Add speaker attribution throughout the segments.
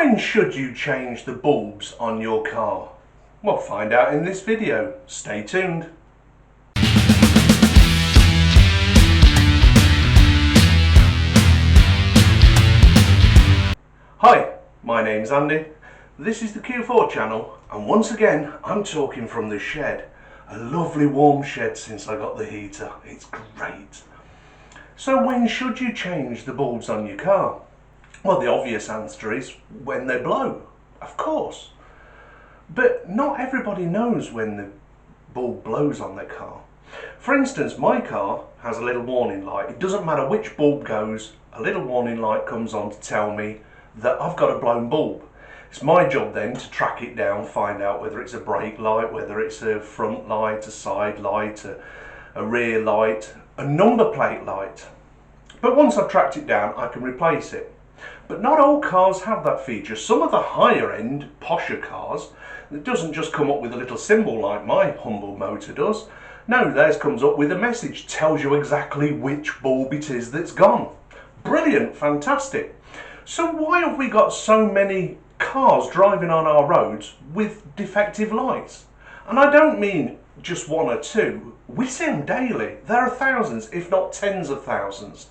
Speaker 1: When should you change the bulbs on your car? Well, find out in this video. Stay tuned. Hi, my name's Andy. This is the Q4 channel, and once again I'm talking from the shed. A lovely warm shed since I got the heater. It's great. So when should you change the bulbs on your car? Well, the obvious answer is when they blow, of course. But not everybody knows when the bulb blows on their car. For instance, my car has a little warning light. It doesn't matter which bulb goes, a little warning light comes on to tell me that I've got a blown bulb. It's my job then to track it down, find out whether it's a brake light, whether it's a front light, a side light, a rear light, a number plate light. But once I've tracked it down, I can replace it. But not all cars have that feature. Some of the higher end, posher cars, it doesn't just come up with a little symbol like my humble motor does. No, theirs comes up with a message, tells you exactly which bulb it is that's gone. Brilliant, fantastic. So why have we got so many cars driving on our roads with defective lights? And I don't mean just one or two. We see them daily. There are thousands, if not tens of thousands.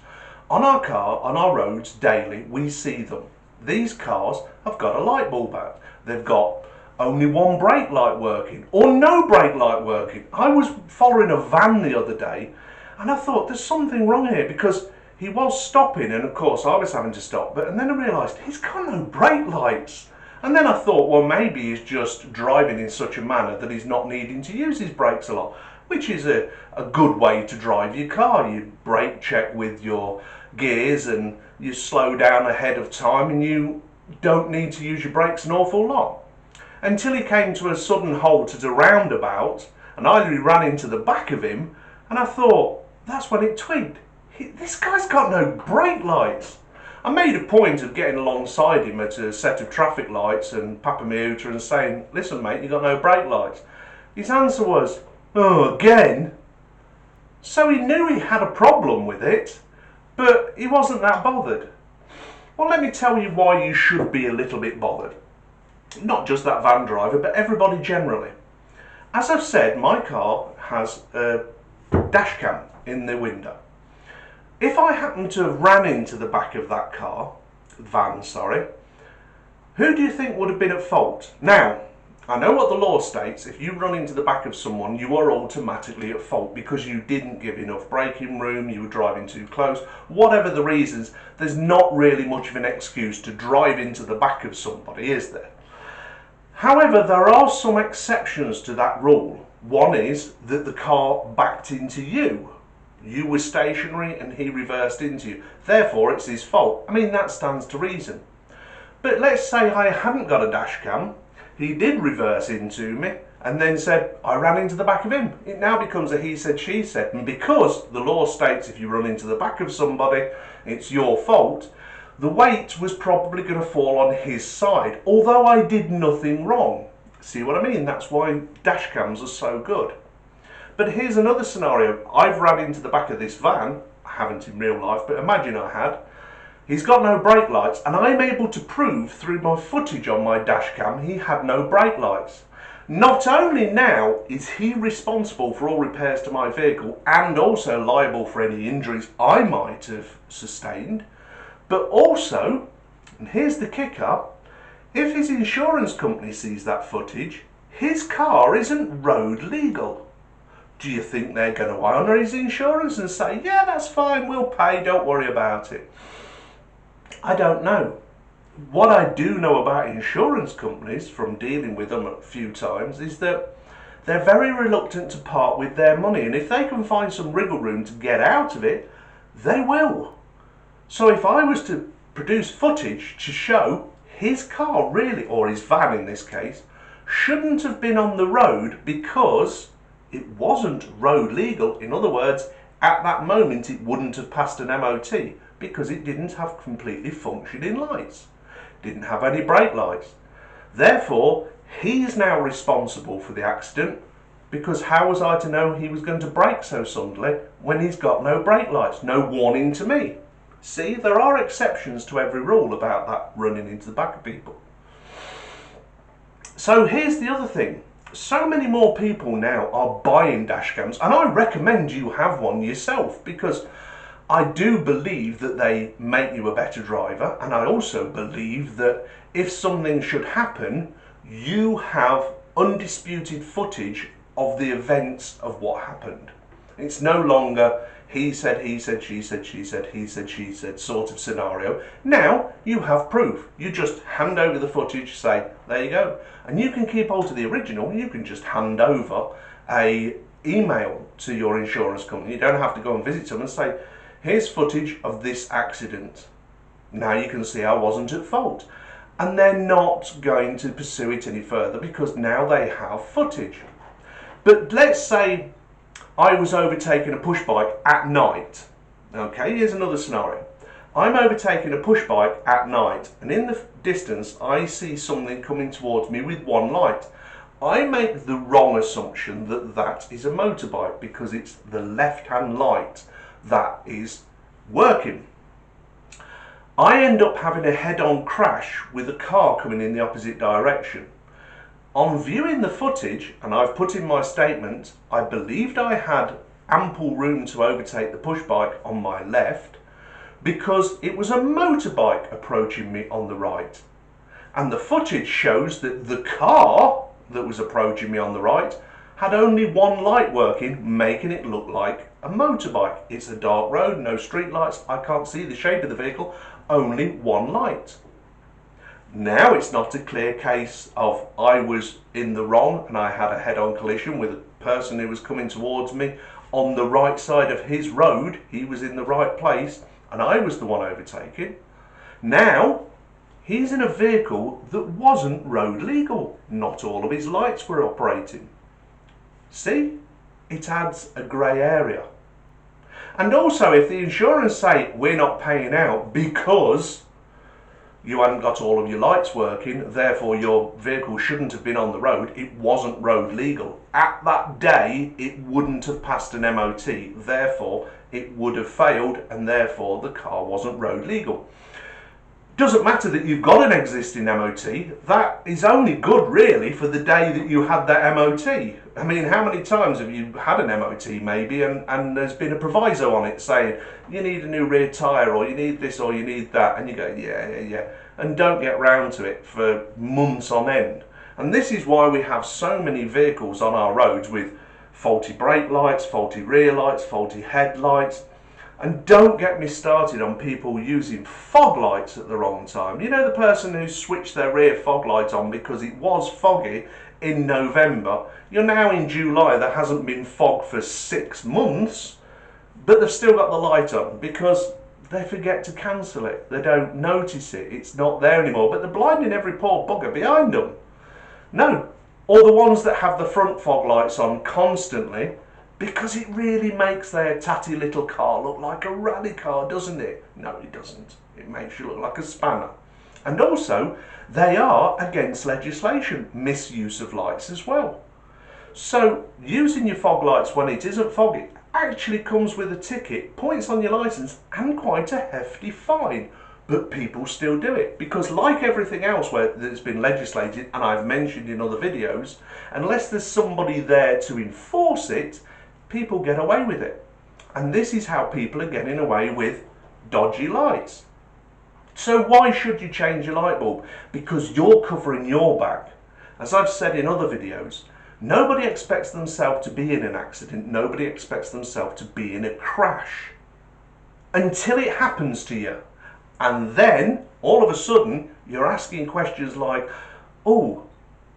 Speaker 1: On our car, on our roads, daily, we see them. These cars have got a light bulb out. They've got only one brake light working, or no brake light working. I was following a van the other day, and I thought there's something wrong here, because he was stopping, and of course I was having to stop, and then I realised he's got no brake lights. And then I thought, well, maybe he's just driving in such a manner that he's not needing to use his brakes a lot, which is a good way to drive your car. You brake check with your gears and you slow down ahead of time, and you don't need to use your brakes an awful lot. Until he came to a sudden halt at a roundabout, and I ran into the back of him, and I thought, that's when it twigged. This guy's got no brake lights. I made a point of getting alongside him at a set of traffic lights and Papa Miuta and saying, listen mate, you got no brake lights. His answer was, oh, again? So he knew he had a problem with it, but he wasn't that bothered. Well, let me tell you why you should be a little bit bothered. Not just that van driver, but everybody generally. As I've said, my car has a dash cam in the window. If I happen to have ran into the back of that van, who do you think would have been at fault? Now, I know what the law states. If you run into the back of someone, you are automatically at fault because you didn't give enough braking room, you were driving too close, whatever the reasons. There's not really much of an excuse to drive into the back of somebody, is there? However, there are some exceptions to that rule. One is that the car backed into you. You were stationary and he reversed into you. Therefore, it's his fault. I mean, that stands to reason. But let's say I hadn't got a dash cam. He did reverse into me and then said, I ran into the back of him. It now becomes a he said, she said. And because the law states if you run into the back of somebody, it's your fault, the weight was probably going to fall on his side, although I did nothing wrong. See what I mean? That's why dash cams are so good. But here's another scenario. I've ran into the back of this van. I haven't in real life, but imagine I had. He's got no brake lights, and I'm able to prove through my footage on my dash cam he had no brake lights. Not only now is he responsible for all repairs to my vehicle and also liable for any injuries I might have sustained, but also, and here's the kicker, if his insurance company sees that footage, his car isn't road legal. Do you think they're going to honour his insurance and say, yeah, that's fine, we'll pay, don't worry about it? I don't know. What I do know about insurance companies, from dealing with them a few times, is that they're very reluctant to part with their money, and if they can find some wriggle room to get out of it, they will. So if I was to produce footage to show his car really, or his van in this case, shouldn't have been on the road because it wasn't road legal. In other words, at that moment it wouldn't have passed an MOT because it didn't have completely functioning lights, didn't have any brake lights. Therefore, he's now responsible for the accident, because how was I to know he was going to brake so suddenly when he's got no brake lights, no warning to me? See, there are exceptions to every rule about that running into the back of people. So here's the other thing. So many more people now are buying dash cams, and I recommend you have one yourself, because I do believe that they make you a better driver, and I also believe that if something should happen, you have undisputed footage of the events of what happened. It's no longer he said, she said, he said, she said sort of scenario. Now you have proof. You just hand over the footage, say, there you go. And you can keep hold of the original. You can just hand over a email to your insurance company. You don't have to go and visit them and say, here's footage of this accident. Now you can see I wasn't at fault. And they're not going to pursue it any further because now they have footage. But let's say I was overtaking a push bike at night. Okay, here's another scenario. I'm overtaking a push bike at night, and in the distance I see something coming towards me with one light. I make the wrong assumption that that is a motorbike because it's the left-hand light that is working. I end up having a head-on crash with a car coming in the opposite direction. On viewing the footage, and I've put in my statement, I believed I had ample room to overtake the push bike on my left because it was a motorbike approaching me on the right. And the footage shows that the car that was approaching me on the right had only one light working, making it look like a motorbike. It's a dark road, no street lights, I can't see the shape of the vehicle, only one light. Now it's not a clear case of I was in the wrong and I had a head-on collision with a person who was coming towards me on the right side of his road. He was in the right place and I was the one overtaking. Now he's in a vehicle that wasn't road legal. Not all of his lights were operating. See, it adds a grey area. And also if the insurance say we're not paying out because you hadn't got all of your lights working, therefore your vehicle shouldn't have been on the road, it wasn't road legal. At that day, it wouldn't have passed an MOT, therefore it would have failed, and therefore the car wasn't road legal. Doesn't matter that you've got an existing MOT, that is only good really for the day that you had that MOT. I mean, how many times have you had an MOT maybe and there's been a proviso on it saying you need a new rear tyre or you need this or you need that, and you go yeah, and don't get round to it for months on end. And this is why we have so many vehicles on our roads with faulty brake lights, faulty rear lights, faulty headlights. And don't get me started on people using fog lights at the wrong time. You know, the person who switched their rear fog light on because it was foggy in November. You're now in July, there hasn't been fog for 6 months, but they've still got the light on because they forget to cancel it. They don't notice it, it's not there anymore, but they're blinding every poor bugger behind them. No, or the ones that have the front fog lights on constantly, because it really makes their tatty little car look like a rally car, doesn't it? No, it doesn't. It makes you look like a spanner. And also, they are against legislation, misuse of lights as well. So, using your fog lights when it isn't foggy actually comes with a ticket, points on your licence, and quite a hefty fine. But people still do it because, like everything else where that's been legislated, and I've mentioned in other videos, unless there's somebody there to enforce it, people get away with it. And this is how people are getting away with dodgy lights. So why should you change your light bulb? Because you're covering your back. As I've said in other videos, nobody expects themselves to be in an accident. Nobody expects themselves to be in a crash until it happens to you. And then all of a sudden you're asking questions like, oh,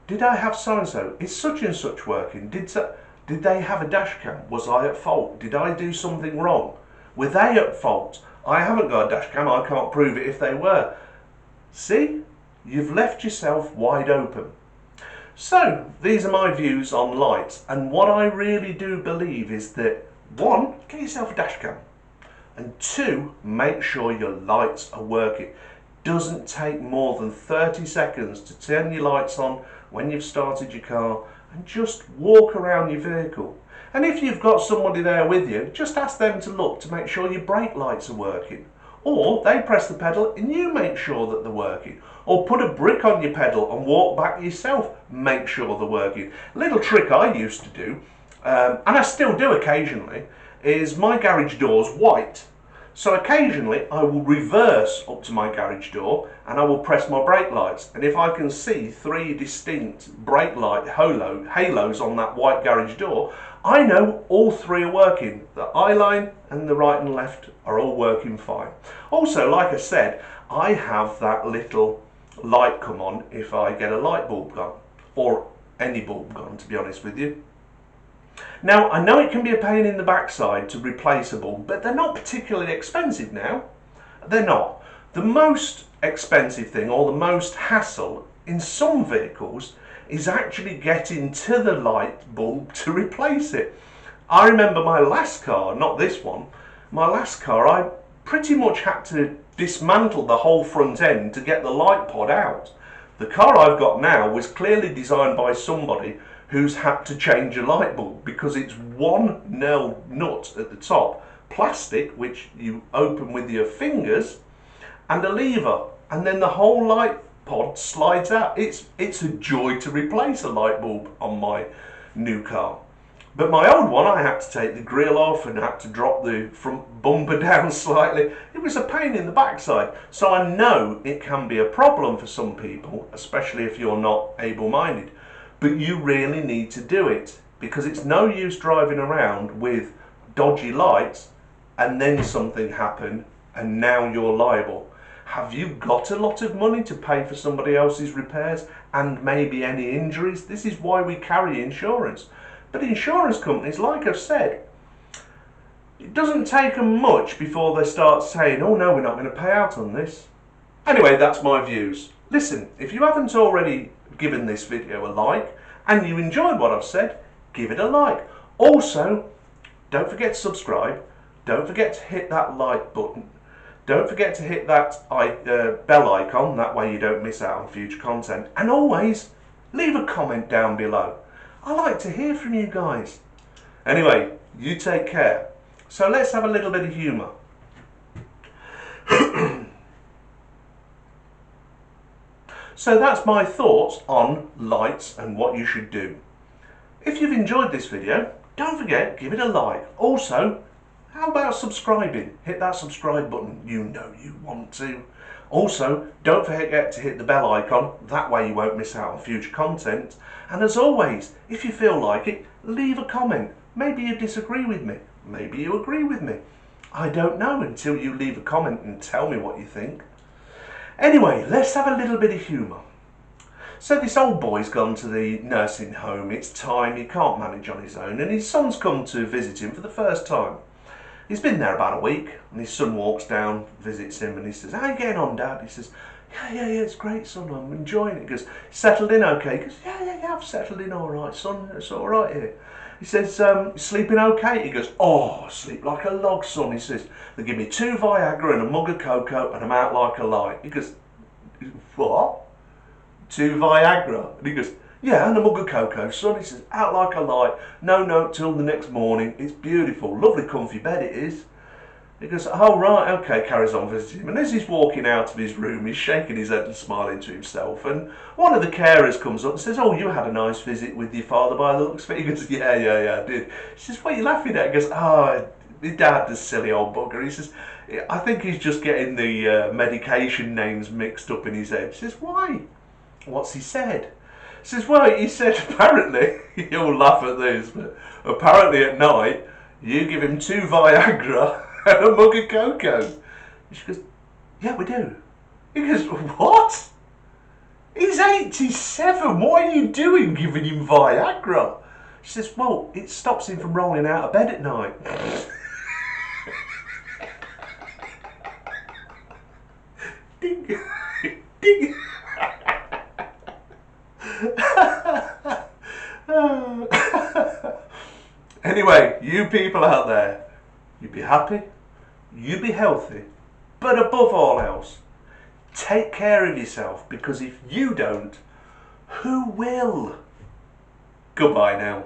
Speaker 1: did I have so-and-so? Is such and such working? Did they have a dash cam? Was I at fault? Did I do something wrong? Were they at fault? I haven't got a dash cam, I can't prove it if they were. See? You've left yourself wide open. So, these are my views on lights, and what I really do believe is that 1, get yourself a dash cam, and 2, make sure your lights are working. Doesn't take more than 30 seconds to turn your lights on when you've started your car and just walk around your vehicle. And if you've got somebody there with you, just ask them to look to make sure your brake lights are working. Or they press the pedal and you make sure that they're working. Or put a brick on your pedal and walk back yourself, make sure they're working. A little trick I used to do, and I still do occasionally, is my garage door's white. So occasionally I will reverse up to my garage door and I will press my brake lights. And if I can see 3 distinct brake light halos on that white garage door, I know all 3 are working. The eye line and the right and left are all working fine. Also, like I said, I have that little light come on if I get a light bulb gone, or any bulb gone, to be honest with you. Now, I know it can be a pain in the backside to replace a bulb, but they're not particularly expensive now. They're not. The most expensive thing, or the most hassle in some vehicles, is actually getting to the light bulb to replace it. I remember my last car, not this one, my last car, I pretty much had to dismantle the whole front end to get the light pod out. The car I've got now was clearly designed by somebody who's had to change a light bulb, because it's one nail nut at the top, plastic, which you open with your fingers, and a lever, and then the whole light pod slides out. It's a joy to replace a light bulb on my new car. But my old one, I had to take the grille off and had to drop the front bumper down slightly. It was a pain in the backside. So I know it can be a problem for some people, especially if you're not able-minded. But you really need to do it, because it's no use driving around with dodgy lights and then something happen and now you're liable. Have you got a lot of money to pay for somebody else's repairs and maybe any injuries? This is why we carry insurance. But insurance companies, like I've said, it doesn't take them much before they start saying, oh no, we're not going to pay out on this. Anyway, that's my views. Listen, if you haven't already given this video a like and you enjoyed what I've said, give it a like. Also, don't forget to subscribe. Don't forget to hit that like button. Don't forget to hit that bell icon, that way you don't miss out on future content. And always leave a comment down below. I like to hear from you guys. Anyway, you take care. So let's have a little bit of humour. So that's my thoughts on lights and what you should do. If you've enjoyed this video, don't forget, give it a like. Also, how about subscribing? Hit that subscribe button, you know you want to. Also, don't forget to hit the bell icon, that way you won't miss out on future content. And as always, if you feel like it, leave a comment. Maybe you disagree with me, maybe you agree with me. I don't know until you leave a comment and tell me what you think. Anyway, let's have a little bit of humour. So this old boy's gone to the nursing home, it's time, he can't manage on his own, and his son's come to visit him for the first time. He's been there about a week, and his son walks down, visits him, and he says, how are you getting on, Dad? He says, yeah, it's great, son, I'm enjoying it. He goes, settled in okay? He goes, yeah, I've settled in all right, son, it's all right here. He says, sleeping okay? He goes, oh, sleep like a log, son. He says, they give me 2 Viagra and a mug of cocoa, and I'm out like a light. He goes, what? 2 Viagra? And he goes, yeah, and a mug of cocoa, son. He says, out like a light, no note till the next morning, it's beautiful, lovely comfy bed it is. He goes, oh right, okay, carries on visiting him, and as he's walking out of his room, he's shaking his head and smiling to himself, and one of the carers comes up and says, oh, you had a nice visit with your father by the looks of it. He goes, yeah, I did. She says, what are you laughing at? He goes, oh, my dad, the silly old bugger. He says, I think he's just getting the medication names mixed up in his head. She says, why? What's he said? He says, well, he said apparently, you'll laugh at this, but apparently at night, you give him 2 Viagra and a mug of cocoa. And she goes, yeah, we do. He goes, what? He's 87, what are you doing giving him Viagra? She says, well, it stops him from rolling out of bed at night. Ding, ding. Anyway, you people out there, you be happy, you be healthy, but above all else, take care of yourself, because if you don't, who will? Goodbye now.